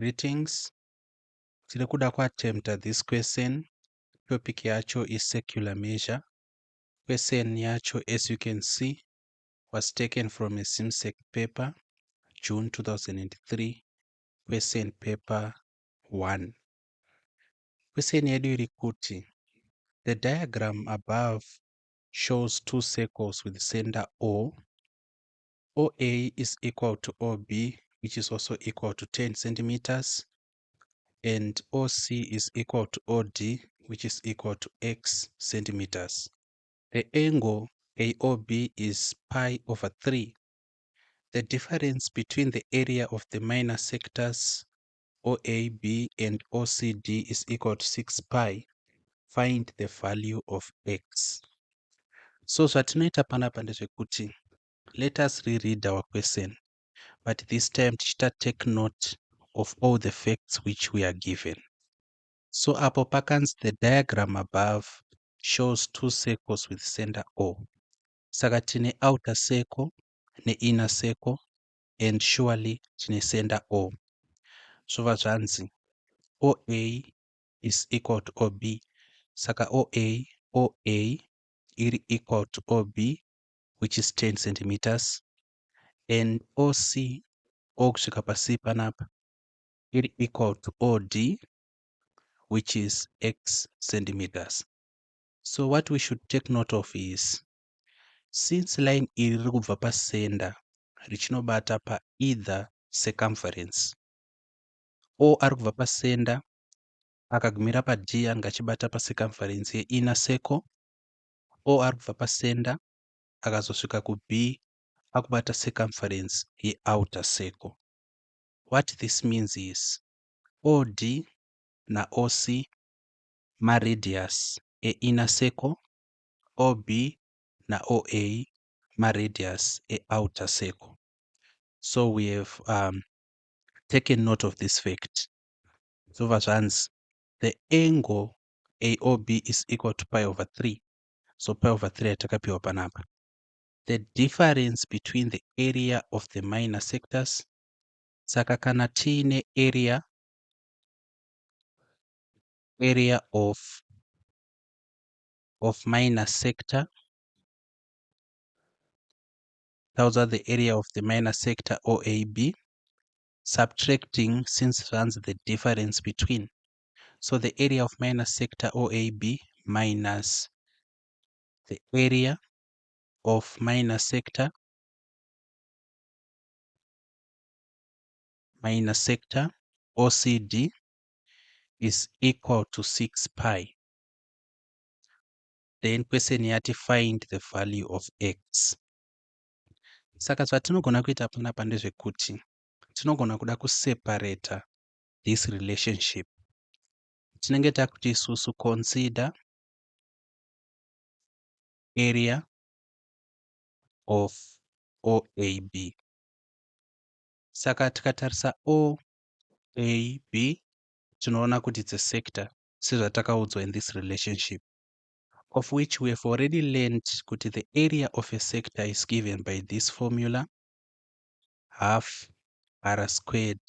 Greetings. Tiri kuda kuattempt this question. Topic yacho is secular measure. Question yacho, as you can see, was taken from a SIMSEC paper, June 2003, question paper 1. Question yedu iri kuti, the diagram above shows two circles with center O. OA is equal to OB, which is also equal to 10 centimeters. And OC is equal to OD, which is equal to X centimeters. The angle AOB is pi over 3. The difference between the area of the minor sectors OAB and OCD is equal to 6 pi. Find the value of X. So zvatinoita panapa ndezvekuti, let us reread our question, but this time tichita take note of all the facts which we are given. So apo pakanzi the diagram above shows two circles with center O. Saka tine outer circle ne inner circle and surely tine center O. Zvova zvanzi OA is equal to OB. Saka OA iri equal to OB, which is 10 centimeters, and OC okusvika pasi panapa iri equal to OD, which is X centimeters. So what we should take note of is, since line iri riri kubva pasenda richinobata pa either circumference, O ari kubva pasenda akagumira pa D anga achibata pa circumference ye inner circle, O ari kubva pasenda akazosvika ku B akubata circumference ye outer circle. What this means is OD na OC ma-radius e inner circle, OB na OA ma-radius e outer circle. So we have taken note of this fact. So zvanzi, the angle AOB is equal to pi over 3. So pi over 3 atakapiwa panapa. The difference between the area of the minor sectors, saka kana tiine area of minor sector, those are the area of the minor sector OAB, subtracting since runs the difference between. So the area of minor sector OAB minus the area of minor sector OCD is equal to 6 pi. Then question yati find the value of X. Saka zvatinogona kuita panapa ndezvekuti tinogona kuda kuseparata this relationship. Tinenge takuti isusu consider area of OAB. Saka tikatarisa OAB tinoona kuti it's a sector sezvatakaudzwa in this relationship, of which we have already learned kuti the area of a sector is given by this formula, half r squared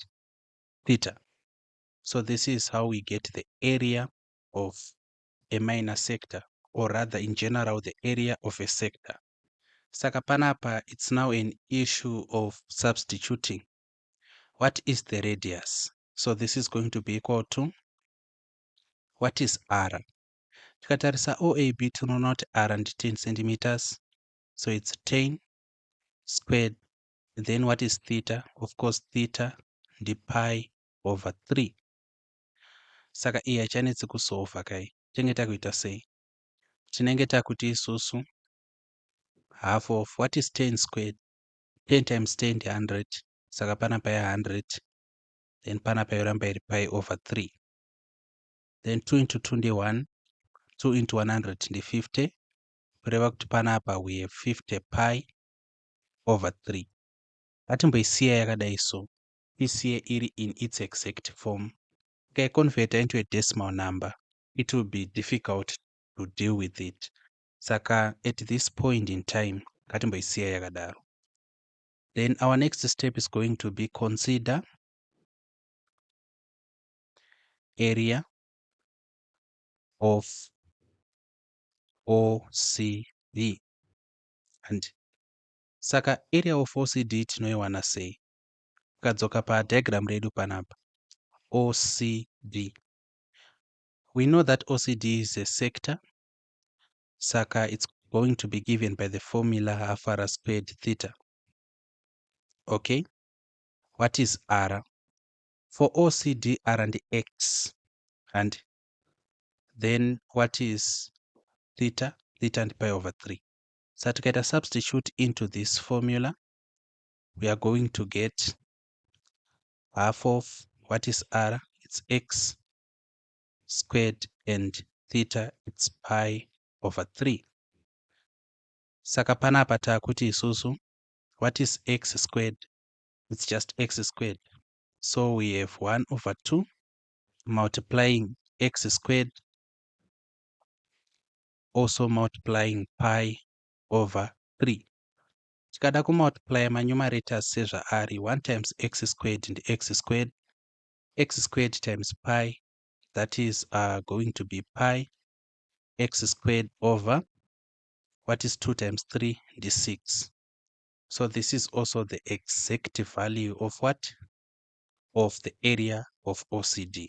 theta. So this is how we get the area of a minor sector, or rather in general the area of a sector. Saka panapa it's now an issue of substituting. What is the radius? So this is going to be equal to, what is r? Tikatarisa OAB tinoona kuti r ndi 10 centimeters, so it's 10 squared. Then what is theta? Of course theta ndi pi over 3. Saka iyi hachanetsi kusolva kai. Tinenge takuita sei? Tinenge takuti isusu half of what is 10 squared? 10 times 10 ndi 100. Saka panapa ya 100. Then panapa yoramba iri pi over 3. Then 2 into 2 ndi 1. 2 into 100 ndi 50. Kureva kuti panapa we have 50 pi over 3. Ngatimboisiya yakadai so. Isiye iri in its exact form. Okay, convert into a decimal number, it will be difficult to deal with it. Saka at this point in time, ngatimboisiya yakadaro. Then our next step is going to be consider area of OCD. And saka area of OCD tinoiwana sei? Ukadzoka padiagram redu panapa, OCD. We know that OCD is a sector, saka it's going to be given by the formula half r squared theta. Okay, what is R? For OCD, R and X. And then what is theta? Theta and pi over 3. So to get a substitute into this formula, we are going to get half of what is R? It's X squared, and theta, it's pi over 3. Saka panapa takuti isusu, what is X squared? It's just X squared. So we have 1 over 2 multiplying X squared, also multiplying pi over 3. Tikada kumultiply numerators sezvaari 1 times x squared and x squared times pi, that is going to be pi x squared over what is 2 times 3 and 6. So this is also the exact value of what? Of the area of OCD.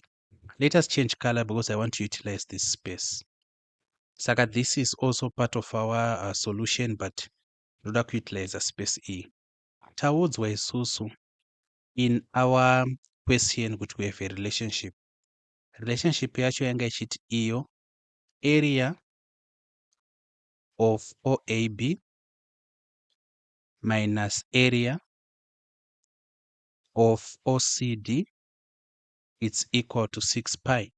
Let us change color because I want to utilize this space. Saka this is also part of our solution, but ndoda kuutilize space E. Taudzwa isusu in our question kuti we have a relationship yacho yanga ichiti iyo area of OAB minus area of OCD, it's equal to 6 pi.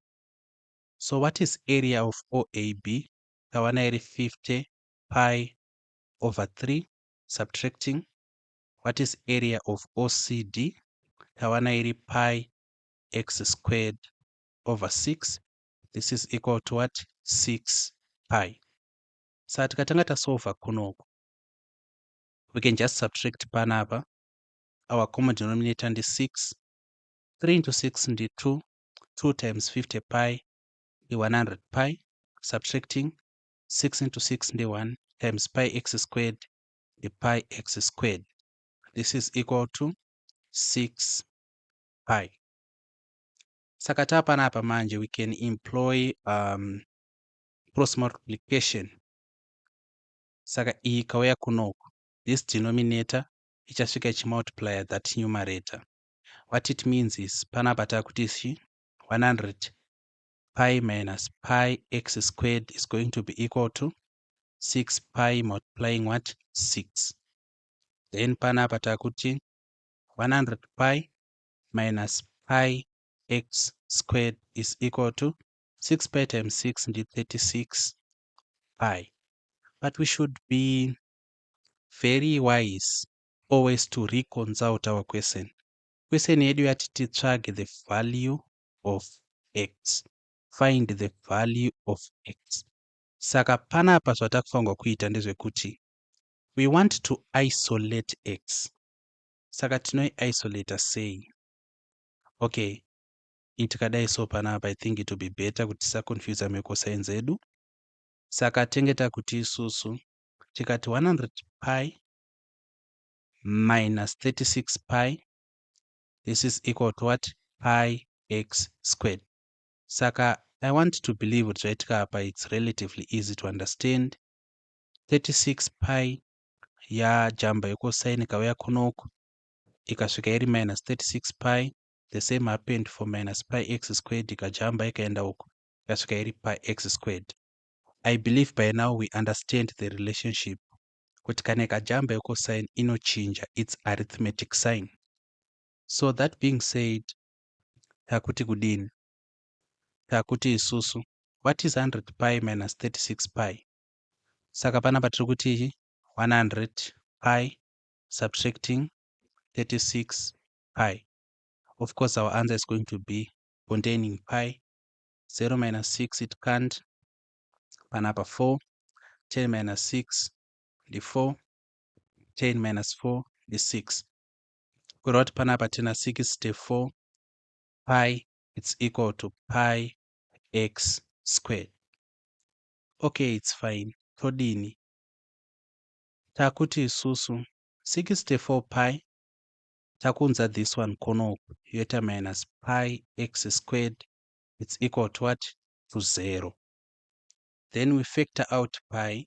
So what is area of OAB? Tawana iri 50 pi over 3, subtracting. What is area of OCD? Tawana iri pi x squared over 6. This is equal to what? 6 pi. So tikatanga tasolva kunoku, we can just subtract panapa. Our common denominator is 6. 3 into 6 is 2. 2 times 50 pi is 100 pi. Subtracting 6 into 6 is 1 times pi x squared is pi x squared. This is equal to 6 pi. Sakata panapa manje, we can employ cross multiplication. Saka iyi kauya kunoku, this denominator ichasvika ichimultiply that numerator. What it means is panapa takuti 100 pi minus pi x squared is going to be equal to 6 pi multiplying what? 6. Then panapa takuti 100 pi minus pi x squared is equal to 6 pi times 6 is 36 pi. But we should be very wise always to reconcile our question. Question yedu yati titsvage the value of x. Find the value of x. Saka panapa zvatakufanirwa kuita ndezvekuti we want to isolate x. Saka tinoiisolate sei? Okay, itikadai so panapa, I think it will be better kuti tisaconfuse macosigns edu. Saka tenge takuti isusu tikati 100 pi minus 36 pi, this is equal to what? Pi x squared. Saka I want to believe that zvaitika apa it's relatively easy to understand. 36 pi yajamba yecosine kauya kunoku ikasvika iri minus 36 pi. The same happened for minus pi x squared, ikajamba ikaenda uku ikasvika iri pi x squared. I believe by now we understand the relationship kuti kana ikajamba yecosine inochinja its arithmetic sign. So that being said, takuti kudini? Takuti isusu, what is 100 pi minus 36 pi? Saka panapa tiri kuti 100 pi subtracting 36 pi. Of course, our answer is going to be containing pi. 0 minus 6, it can't. Panapa 4. 10 minus 6, the 4. 10 minus 4, the 6. Kurot panapa tena 64 pi it's equal to pi x squared. Okay, it's fine. Todini takuti isusu 64 pi takunza this one konoku yoita minus pi x squared, it's equal to what? To 0. Then we factor out pi.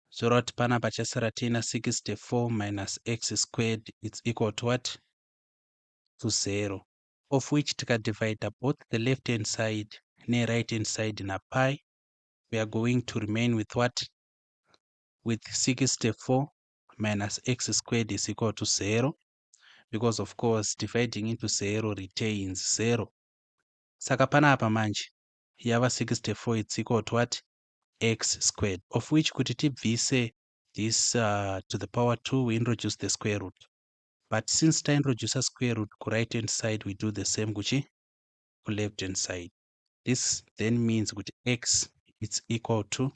So that panapa chasara tina 64 minus x squared, it's equal to what? To 0. Of which tika divide both the left hand side and right hand side in a pi. We are going to remain with what? With 64 minus x squared is equal to 0. Because of course dividing into 0 retains 0. Saka panapa manje yava 64, it's equal to what? X squared, of which kuti tibvise this to the power 2, we introduce the square root. But since I introduce a square root to right hand side, we do the same kuchi to left hand side. This then means kuti x it's equal to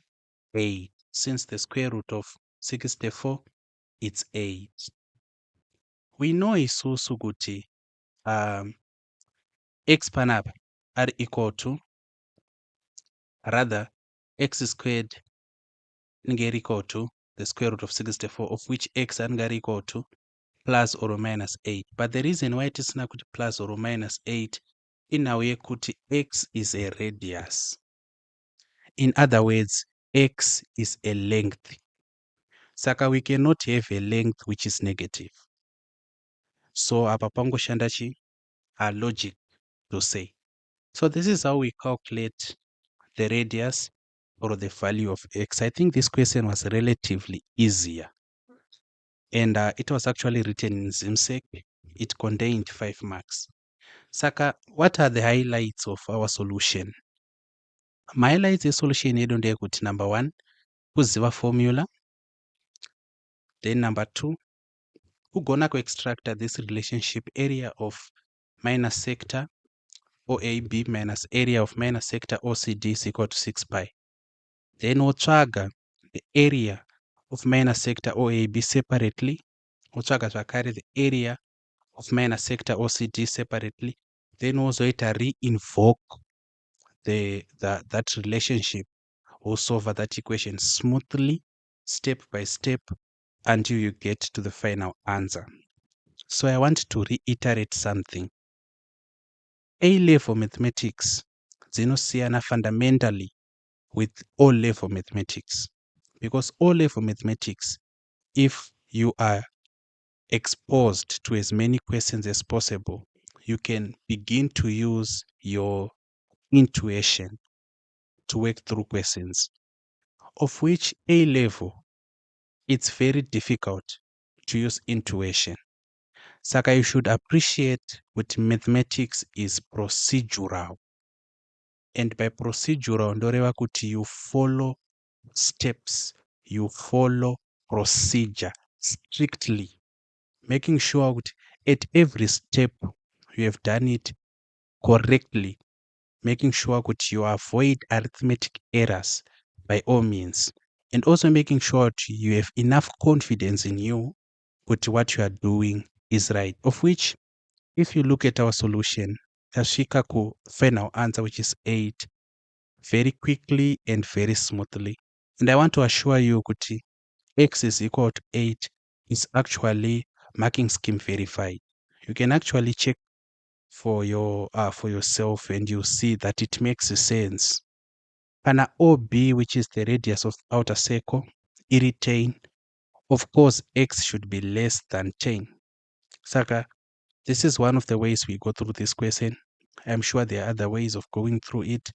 8. Since the square root of 64 it's 8. We know isusu kuti x panapa are equal to, rather x squared inge equal to the square root of 64, of which x ange equal to plus or minus 8. But the reason why it is not plus or minus 8 in our way kuti x is a radius. In other words, x is a length. Saka we cannot have a length which is negative. So apa pango shandachi a logic to say. So this is how we calculate the radius or the value of x. I think this question was relatively easier. And it was actually written in ZIMSEC. It contained 5 marks. Saka, what are the highlights of our solution? My highlights is solution yedonde kuti number 1, kuziva formula. Then number 2, kugona ku extract this relationship area of minus sector OAB minus area of minus sector OCD is equal to 6 pi. Then wotsvaga the area of minus sector OAB separately. Wotsvaga zvakare the area of minus sector OCD separately. Then also it re-invoke that relationship or solve that equation smoothly, step by step, until you get to the final answer. So I want to reiterate something. A-level mathematics dzinosiyana fundamentally with O-level mathematics, because O-level mathematics, if you are exposed to as many questions as possible, you can begin to use your intuition to work through questions, of which A-level, it's very difficult to use intuition. Saka you should appreciate what mathematics is procedural. And by procedural, ndoreva kuti you follow steps, you follow procedure strictly, making sure that at every step you have done it correctly, making sure that you avoid arithmetic errors by all means, and also making sure that you have enough confidence in you that what you are doing is right. Of which, if you look at our solution, tasvika ku final answer, which is 8, very quickly and very smoothly. And I want to assure you that x is equal to 8 is actually marking scheme verified. You can actually check for yourself and you see that it makes sense. Pana OB, which is the radius of outer circle, irritate. Of course, x should be less than 10. Saka, this is one of the ways we go through this question. I'm sure there are other ways of going through it.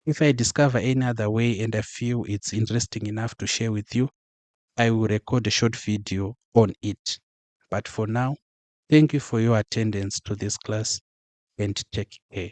If I discover any other way and I feel it's interesting enough to share with you, I will record a short video on it. But for now, thank you for your attendance to this class and take care.